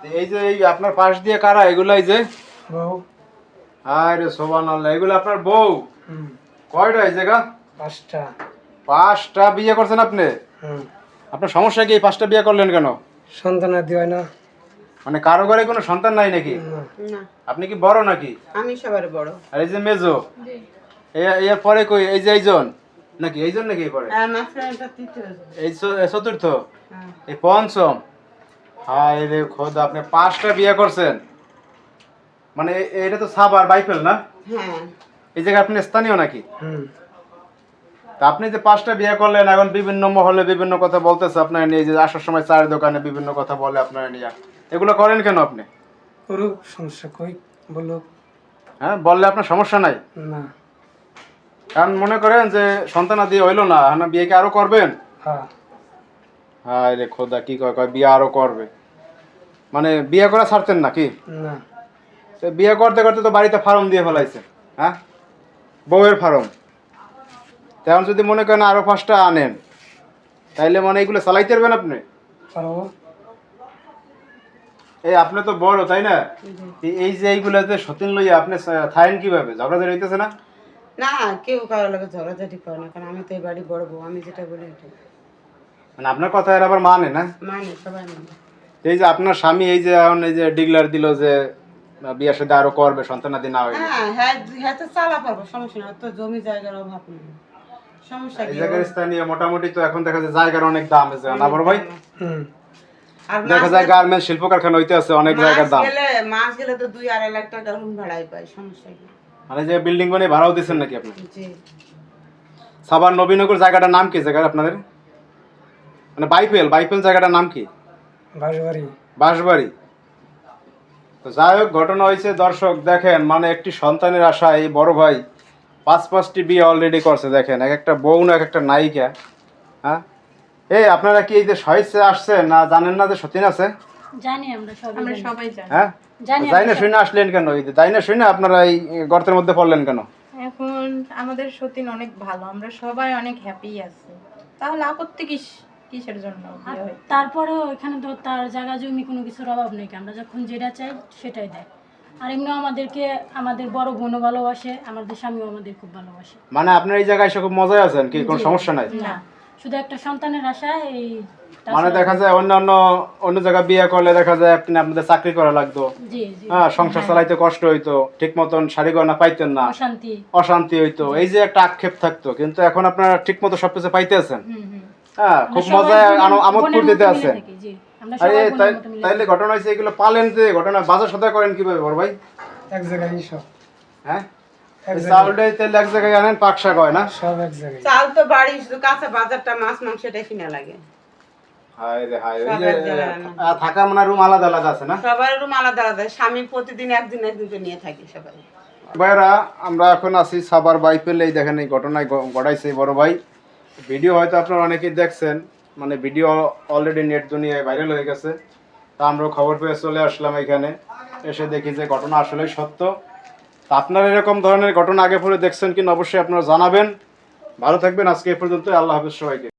এই যে এই আপনার পাশ দিয়ে কারা এগুলো? এই যে বউ। আরে সুবহানাল্লাহ, এগুলো আপনার বউ? কয়টা এই জায়গা? 5টা। 5টা বিয়ে করছেন আপনি? আপনার সমস্যা কি? এই 5টা বিয়ে করলেন কেন? সন্তান আদি হয় না। মানে কারো ঘরে কোনো সন্তান নাই নাকি? না, আপনি কি বড় নাকি? আমি সবার বড়। আর এই যে মেজো, এর পরে কই? এই যে এইজন নাকি? এইজন নাকি এই পরে? আর মাঝখানেরটা তৃতীয় জন। এই চতুর্থ, হ্যাঁ। এই পঞ্চম। হায় রে খোদা, আপনি 5টা বিয়ে করছেন? মানে এটা তো সাবার বাইফেল না? হ্যাঁ। এই জায়গায় আপনি স্থানীয় নাকি? তা আপনি যে 5টা বিয়ে করলেন, এখন বিভিন্ন মহলে বিভিন্ন কথা বলতেছে আপনার নিয়ে, যে আসার সময় চায়ের দোকানে বিভিন্ন কথা বলে আপনার নিয়ে, এগুলো করেন কেন আপনি? করুক, সমস্যা কই বলুক। হ্যাঁ, বললে আপনার সমস্যা নাই? না। কারণ মনে করেন যে সন্তানাদি হইলো না, হ্যাঁ, বিয়ে কি আরো করবেন? হ্যাঁ। হায় রে খোদা, কি কয় বিয়ে আরো করবে? মানে বিয়ে করা ছাড়তেন নাকি? না। তো বিয়ে করতে করতে তো বাড়িতে ফার্ম দিয়ে ফেলাইছে, হ্যাঁ, বউয়ের ফার্ম। তেমন যদি মনে করেন আরো 5টা আনেন, তাইলে মানে এগুলো চালাইতে পারবেন আপনি? পারবো। এই আপনি তো বড়, তাই না? এই যে এইগুলাতে সতীন লইয়া আপনি থাকেন কিভাবে? ঝগড়াঝাড়ি হইতেছে না? না, কেউ কারোর লাগে ঝগড়াঝাটি করে না, কারণ আমি তো এই বাড়ি বড় বউ, আমি যেটা বলি এটা মানে আপনার কথা এর আবার মানে না? মানে সবাই মানে। এই যে আপনার স্বামী এই যে এখন এই যে ডিগলার দিল যে বিয়ের সাথে আরো করবে সন্তানাদি না হইলে, হ্যাঁ হ্যাঁ হ্যাঁ, তো চালা পারবো, সমস্যা না, তো জমি জায়গার অভাব নেই, সমস্যা এই কি? জায়গার স্থানীয় মোটামুটি তো এখন দেখা যায় জায়গার অনেক দাম আছে না বড় ভাই? আর দেখা যায় গার্মেন্টস শিল্প কারখানা হইতে আছে অনেক জায়গার দাম। মাস গেলে তো 2-2.5 লাখ টাকা রুম ভাড়াই পাই, সমস্যা কি? মানে যে বিল্ডিং বানিয়ে ভাড়াও দিচ্ছেন নাকি আপনি? জি। সাভার নবীনগর জায়গাটার নাম কি জায়গা আপনাদের? মানে বাইপেল জায়গাটার নাম কি? বাঁশবাড়ি। বাঁশবাড়ি। তো যাই হোক, ঘটনা হয়েছে দর্শক, দেখেন মানে একটি সন্তানের আশা এই বড় ভাই 5টি বিয়ে অলরেডি করছে। দেখেন, এক একটা বউ না, এক একটা নায়িকা। হ্যাঁ, এই আপনারা কি এই যে সহিচ্ছে আসছেন না? জানেন না যে সতীন আছে? জানি, আমরা সবাই জানি। হ্যাঁ, জানি। যাই না শুনে আসলেন কেন? এই যে যাই না শুনে আপনারা এই গর্তের মধ্যে পড়লেন কেন? এখন আমাদের সতীন অনেক ভালো, আমরা সবাই অনেক হ্যাপি আছি, তাহলে আপত্তি কিসের জন্য বিয়ে হয়? তারপরেও এখানে তো তার জায়গা জমি কোনো কিছুর অভাব নেই, আমরা যখন যেটা চাই সেটাই দেয়। আর এমনিও আমাদেরকে আমাদের বড় বোনও ভালোবাসে, আমাদের স্বামীও আমাদের খুব ভালোবাসে। মানে আপনার এই জায়গায় এসে খুব মজায় আছেন কি? কোনো সমস্যা নাই? না, শুধু একটা সন্তানের আশা এই। মানে দেখা যায় অন্য জায়গায় বিয়ে করলে দেখা যায় আপনি আপনাদের চাকরি করা লাগতো, জি জি, হ্যাঁ, সংসার চালাইতে কষ্ট হইতো, ঠিক মতন শাড়ি গয়না পাইতেন না, অশান্তি হইতো, এই যে একটা আক্ষেপ থাকতো। কিন্তু এখন আপনারা ঠিক মতো সবকিছু পাইতে আছেন, হ্যাঁ, খুব মজায় আমোদ ফুর্তিতে আছেন। আরে তাইলে ঘটনা হয়েছে এগুলো পালেন যে ঘটনা বাজার সদাই করেন কিভাবে বড় ভাই? এক জায়গায় সব। হ্যাঁ, চাউলটাই তেল এক জায়গায় আনেন, পাক শাক হয় না? সব এক জায়গায়। চাল তো বাড়ি, শুধু কাঁচা বাজারটা, মাছ মাংস এটা কিনা লাগে। হায় রে হায়, ওই যে থাকা মানে রুম আলাদা আলাদা আছে না? সবার রুম আলাদা আলাদা, স্বামী প্রতিদিন একদিন করে নিয়ে থাকি সবাই। ভাইরা, আমরা এখন আছি সাভার বাইপেল। এই দেখেন এই ঘটনায় ঘটাইছে বড় ভাই। ভিডিও হয়তো আপনারা অনেকেই দেখছেন, মানে ভিডিও অলরেডি নেট দুনিয়ায় ভাইরাল হয়ে গেছে। তা আমরাও খবর পেয়ে চলে আসলাম এখানে, এসে দেখি যে ঘটনা আসলেই সত্য। তা আপনারা এরকম ধরনের ঘটনা আগে পরে দেখছেন কিনা অবশ্যই আপনারা জানাবেন। ভালো থাকবেন, আজকে এ পর্যন্ত। আল্লাহ হাফেজ সবাইকে।